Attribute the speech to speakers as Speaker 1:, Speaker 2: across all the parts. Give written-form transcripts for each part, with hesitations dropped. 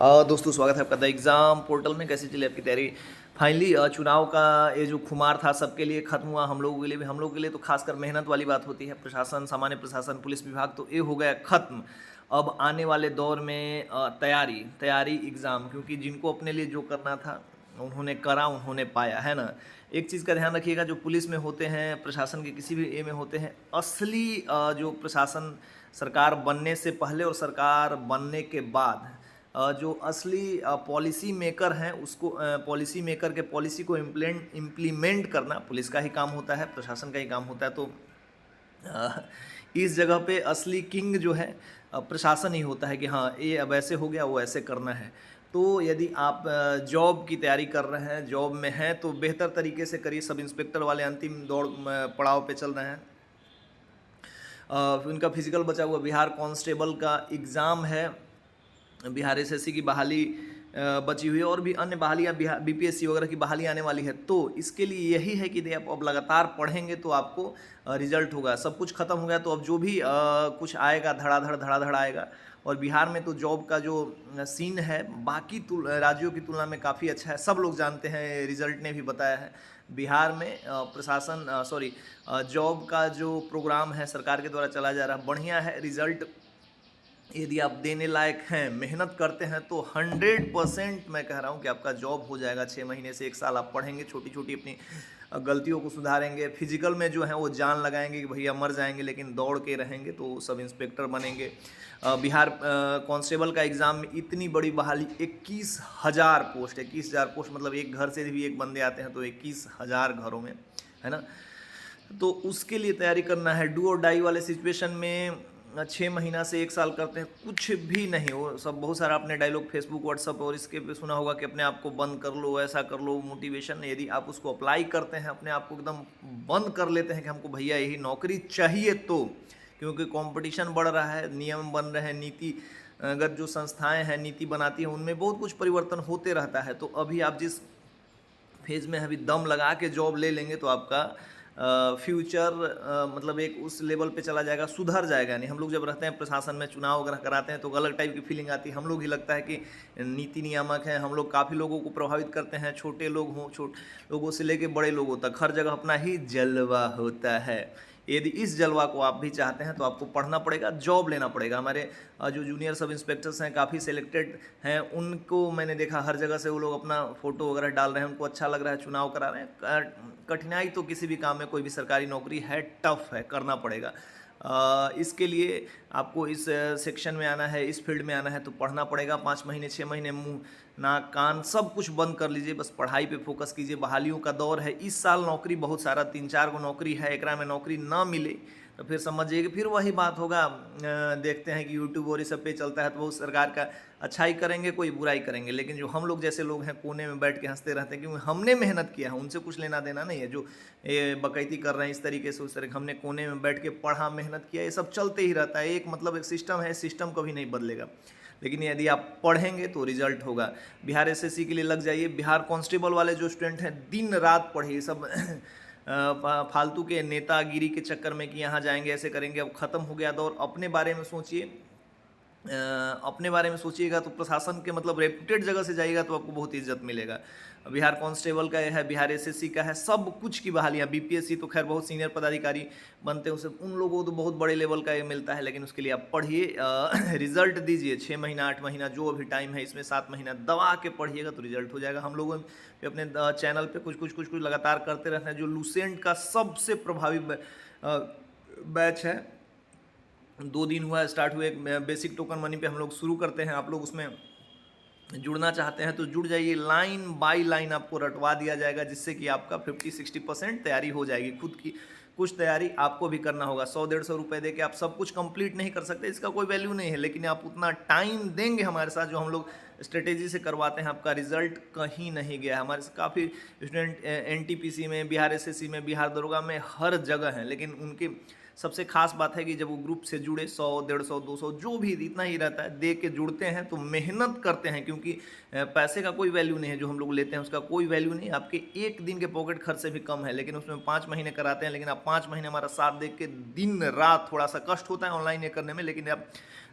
Speaker 1: दोस्तों स्वागत है आपका द एग्ज़ाम पोर्टल में। कैसी चली आपकी तैयारी? फाइनली चुनाव का ये जो खुमार था सबके लिए ख़त्म हुआ, हम लोगों के लिए भी। हम लोगों के लिए तो खासकर मेहनत वाली बात होती है। प्रशासन, सामान्य प्रशासन, पुलिस विभाग तो ये हो गया ख़त्म। अब आने वाले दौर में तैयारी एग्ज़ाम, क्योंकि जिनको अपने लिए जो करना था उन्होंने करा, उन्होंने पाया, है ना। एक चीज़ का ध्यान रखिएगा, जो पुलिस में होते हैं, प्रशासन के किसी भी ए में होते हैं, असली जो प्रशासन सरकार बनने से पहले और सरकार बनने के बाद जो असली पॉलिसी मेकर हैं उसको पॉलिसी मेकर के पॉलिसी को इम्प्लीमेंट करना पुलिस का ही काम होता है, प्रशासन का ही काम होता है। तो अ, इस जगह पे असली किंग जो है प्रशासन ही होता है कि हाँ ये अब ऐसे हो गया, वो ऐसे करना है। तो यदि आप जॉब की तैयारी कर रहे हैं, जॉब में हैं, तो बेहतर तरीके से करिए। सब इंस्पेक्टर वाले अंतिम दौड़ पड़ाव पे चल रहे हैं। उनका फिजिकल बचा हुआ, बिहार कांस्टेबल का एग्ज़ाम है, बिहार एसएससी की बहाली बची हुई है, और भी अन्य बहालियाँ बिहार बीपीएससी वगैरह की बहाली आने वाली है। तो इसके लिए यही है कि आप अब लगातार पढ़ेंगे तो आपको रिजल्ट होगा। सब कुछ खत्म हो गया तो अब जो भी कुछ आएगा धड़ाधड़ आएगा। और बिहार में तो जॉब का जो सीन है बाकी राज्यों की तुलना में काफ़ी अच्छा है। सब लोग जानते हैं, रिजल्ट ने भी बताया है। बिहार में जॉब का जो प्रोग्राम है सरकार के द्वारा चला जा रहा है, बढ़िया है। रिजल्ट यदि आप देने लायक हैं, मेहनत करते हैं, तो 100% मैं कह रहा हूं कि आपका जॉब हो जाएगा। 6 महीने से 1 साल आप पढ़ेंगे, छोटी छोटी अपनी गलतियों को सुधारेंगे। फिजिकल में जो है वो जान लगाएंगे कि भैया मर जाएंगे लेकिन दौड़ के रहेंगे, तो सब इंस्पेक्टर बनेंगे। बिहार कांस्टेबल का एग्ज़ाम में इतनी बड़ी बहाली, 21,000 पोस्ट, 21,000 पोस्ट मतलब एक घर से भी एक बंदे आते हैं तो 21,000 घरों में, है ना। तो उसके लिए तैयारी करना है। डू और डाई वाले सिचुएशन में 6 महीना से 1 साल करते हैं, कुछ भी नहीं। वो सब बहुत सारा अपने डायलॉग फेसबुक, व्हाट्सअप और इसके पे सुना होगा कि अपने आप को बंद कर लो, ऐसा कर लो, मोटिवेशन। यदि आप उसको अप्लाई करते हैं, अपने आप को एकदम बंद कर लेते हैं कि हमको भैया यही नौकरी चाहिए, तो क्योंकि कंपटीशन बढ़ रहा है, नियम बन रहे हैं, नीति अगर जो संस्थाएं हैं नीति बनाती हैं उनमें बहुत कुछ परिवर्तन होते रहता है। तो अभी आप जिस फेज़ में अभी दम लगा के जॉब ले लेंगे तो आपका फ्यूचर मतलब एक उस लेवल पे चला जाएगा, सुधर जाएगा। यानी हम लोग जब रहते हैं प्रशासन में, चुनाव वगैरह कराते हैं, तो अलग टाइप की फीलिंग आती है। हम लोग ही लगता है कि नीति नियामक है, हम लोग काफ़ी लोगों को प्रभावित करते हैं, छोटे लोग हों, लोगों से लेके बड़े लोगों तक, हर जगह अपना ही जलवा होता है। यदि इस जलवा को आप भी चाहते हैं तो आपको पढ़ना पड़ेगा, जॉब लेना पड़ेगा। हमारे जो जूनियर सब इंस्पेक्टर्स हैं, काफ़ी सिलेक्टेड हैं, उनको मैंने देखा हर जगह से वो लोग अपना फ़ोटो वगैरह डाल रहे हैं, उनको अच्छा लग रहा है, चुनाव करा रहे हैं। कठिनाई तो किसी भी काम में, कोई भी सरकारी नौकरी है, टफ है, करना पड़ेगा। इसके लिए आपको इस सेक्शन में आना है, इस फील्ड में आना है तो पढ़ना पड़ेगा। 5 महीने 6 महीने मुंह नाक कान सब कुछ बंद कर लीजिए, बस पढ़ाई पे फोकस कीजिए। बहालियों का दौर है, इस साल नौकरी बहुत सारा 3-4 गो नौकरी है, एकरा में नौकरी ना मिले तो फिर समझिए कि फिर वही बात होगा। देखते हैं कि यूट्यूब और ये सब पे चलता है तो वो सरकार का अच्छाई करेंगे, कोई बुराई करेंगे, लेकिन जो हम लोग जैसे लोग हैं कोने में बैठ के हंसते रहते हैं, क्योंकि हमने मेहनत किया है, उनसे कुछ लेना देना नहीं है। जो ये बकैती कर रहे हैं इस तरीके से, उस तरह हमने कोने में बैठ के पढ़ा, मेहनत किया, ये सब चलते ही रहता है। एक मतलब एक सिस्टम है, सिस्टम कभी नहीं बदलेगा, लेकिन यदि आप पढ़ेंगे तो रिजल्ट होगा। बिहार एसएससी के लिए लग जाइए। बिहार कांस्टेबल वाले जो स्टूडेंट हैं, दिन रात पढ़िए। सब फालतू के नेतागिरी के चक्कर में कि यहाँ जाएंगे ऐसे करेंगे, अब ख़त्म हो गया दौर। अपने बारे में सोचिए। अपने बारे में सोचिएगा तो प्रशासन के मतलब रेप्यूटेड जगह से जाइएगा तो आपको बहुत इज्जत मिलेगा। बिहार कांस्टेबल का है, बिहार एसएससी का है, सब कुछ की बहालियाँ। बीपीएससी तो खैर बहुत सीनियर पदाधिकारी बनते हैं, उसे उन लोगों को तो बहुत बड़े लेवल का ये मिलता है, लेकिन उसके लिए आप पढ़िए, रिजल्ट दीजिए। 6 महीना 8 महीना जो अभी टाइम है, इसमें 7 महीना दबा के पढ़िएगा तो रिजल्ट हो जाएगा। हम लोगों पे अपने चैनल पे कुछ लगातार करते रहते हैं। जो लूसेंट का सबसे प्रभावी बैच है, 2 दिन हुआ स्टार्ट हुए, बेसिक टोकन मनी पे हम लोग शुरू करते हैं। आप लोग उसमें जुड़ना चाहते हैं तो जुड़ जाइए। लाइन बाय लाइन आपको रटवा दिया जाएगा, जिससे कि आपका 50-60% तैयारी हो जाएगी। खुद की कुछ तैयारी आपको भी करना होगा। 100-150 रुपये दे के आप सब कुछ कंप्लीट नहीं कर सकते, इसका कोई वैल्यू नहीं है, लेकिन आप उतना टाइम देंगे हमारे साथ जो हम लोग स्ट्रेटेजी से करवाते हैं, आपका रिजल्ट कहीं नहीं गया। हमारे से काफ़ी स्टूडेंट एनटीपीसी में, बिहार एसएससी में, बिहार दरोगा में, हर जगह हैं, लेकिन उनके सबसे खास बात है कि जब वो ग्रुप से जुड़े, 100, 150, 200 जो भी इतना ही रहता है, दे के जुड़ते हैं तो मेहनत करते हैं, क्योंकि पैसे का कोई वैल्यू नहीं है। जो हम लोग लेते हैं उसका कोई वैल्यू नहीं। आपके एक दिन के पॉकेट खर्च से भी कम है, लेकिन उसमें 5 महीने कराते हैं। लेकिन आप 5 महीने हमारा साथ देख के, दिन रात थोड़ा सा कष्ट होता है ऑनलाइन ये करने में, लेकिन आप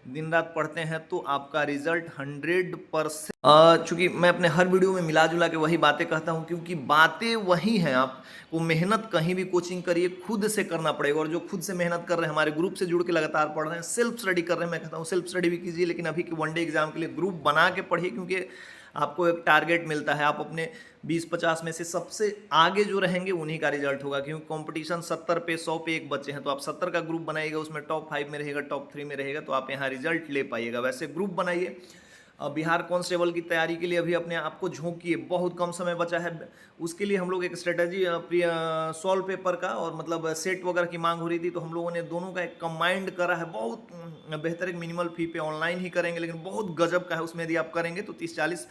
Speaker 1: दिन रात पढ़ते हैं तो आपका रिजल्ट 100%। चूँकि मैं अपने हर वीडियो में मिला जुला के वही बातें कहता हूँ, क्योंकि बातें वही हैं। आपको मेहनत कहीं भी कोचिंग करिए खुद से करना पड़ेगा, और जो खुद से मेहनत कर रहे हैं, हमारे ग्रुप से जुड़ के लगातार पढ़ रहे हैं, सेल्फ स्टडी कर रहे हैं, मैं कहता हूँ सेल्फ स्टडी भी कीजिए, लेकिन अभी के वनडे एग्जाम के लिए ग्रुप बना के पढ़िए, क्योंकि आपको एक टारगेट मिलता है। आप अपने 20-50 में से सबसे आगे जो रहेंगे उन्हीं का रिजल्ट होगा, क्योंकि कंपटीशन 70 पे 100 पे एक बच्चे हैं, तो आप 70 का ग्रुप बनाइएगा, उसमें टॉप 5 में रहेगा, टॉप 3 में रहेगा, तो आप यहाँ रिजल्ट ले पाइएगा। वैसे ग्रुप बनाइए। बिहार कांस्टेबल की तैयारी के लिए अभी अपने आप को झोंकिए, बहुत कम समय बचा है। उसके लिए हम लोग एक स्ट्रेटजी सॉल्व पेपर का और मतलब सेट वगैरह की मांग हो रही थी, तो हम लोगों ने दोनों का एक कंबाइंड करा है। बहुत बेहतर, एक मिनिमल फी पे ऑनलाइन ही करेंगे, लेकिन बहुत गजब का है। उसमें यदि आप करेंगे तो 30-40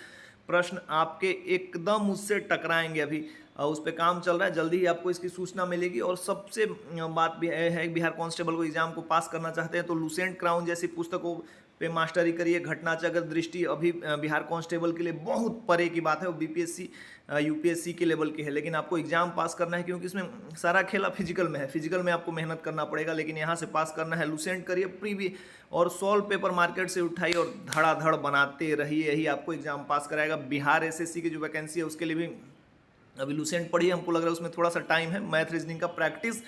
Speaker 1: प्रश्न आपके एकदम उससे टकराएंगे। अभी उस पर काम चल रहा है, जल्दी ही आपको इसकी सूचना मिलेगी। और सबसे बात भी है, बिहार कांस्टेबल को एग्जाम को पास करना चाहते हैं तो लूसेंट क्राउन जैसी पुस्तकों पे मास्टरी करिए। घटनाचक्र दृष्टि अभी बिहार कांस्टेबल के लिए बहुत परे की बात है, वो बीपीएससी यूपीएससी के लेवल की है, लेकिन आपको एग्जाम पास करना है, क्योंकि इसमें सारा खेला फिजिकल में है। फिजिकल में आपको मेहनत करना पड़ेगा, लेकिन यहाँ से पास करना है। लूसेंट करिए, प्रीवी और सॉल्व पेपर मार्केट से उठाइए और धड़ाधड़ बनाते रहिए, यही आपको एग्जाम पास कराएगा। बिहार एसएससी की जो वैकेंसी है उसके लिए भी अभी लूसेंट पढ़िए, हमको लग रहा है उसमें थोड़ा सा टाइम है। मैथ रीजनिंग का प्रैक्टिस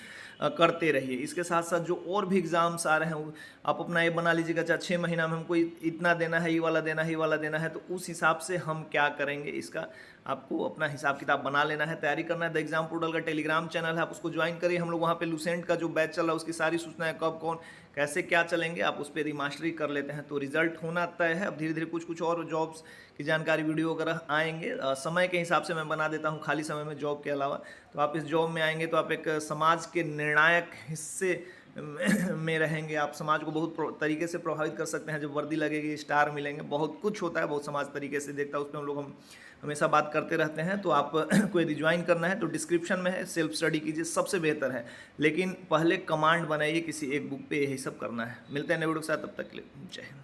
Speaker 1: करते रहिए। इसके साथ साथ जो और भी एग्जाम्स आ रहे हैं आप अपना ये बना लीजिएगा, अच्छा 6 महीना में हमको इतना देना है, ये वाला देना है, ये वाला देना है, तो उस हिसाब से हम क्या करेंगे, इसका आपको अपना हिसाब किताब बना लेना है, तैयारी करना है। द एग्जाम पोर्टल का टेलीग्राम चैनल है, आप उसको ज्वाइन करिए। हम लोग वहाँ पे लूसेंट का जो बैच चल रहा है उसकी सारी सूचनाएं, कब कौन कैसे क्या चलेंगे, आप उस पर यदि मास्टरी कर लेते हैं तो रिजल्ट होना तय है। अब धीरे धीरे कुछ और जॉब्स की जानकारी वीडियो वगैरह आएंगे। समय के हिसाब से मैं बना देता हूँ खाली समय में जॉब के अलावा। तो आप इस जॉब में आएंगे तो आप एक समाज के निर्णायक हिस्से में रहेंगे। आप समाज को बहुत तरीके से प्रभावित कर सकते हैं। जब वर्दी लगेगी, स्टार मिलेंगे, बहुत कुछ होता है, बहुत समाज तरीके से देखता है, उसमें हम हमेशा बात करते रहते हैं। तो आप को यदि ज्वाइन करना है तो डिस्क्रिप्शन में है, सेल्फ स्टडी कीजिए, सबसे बेहतर है। लेकिन पहले कमांड बनाइए, किसी एक बुक पे यही सब करना है। मिलते हैं नए वीडियो के साथ, तब तक के लिए जय हिंद।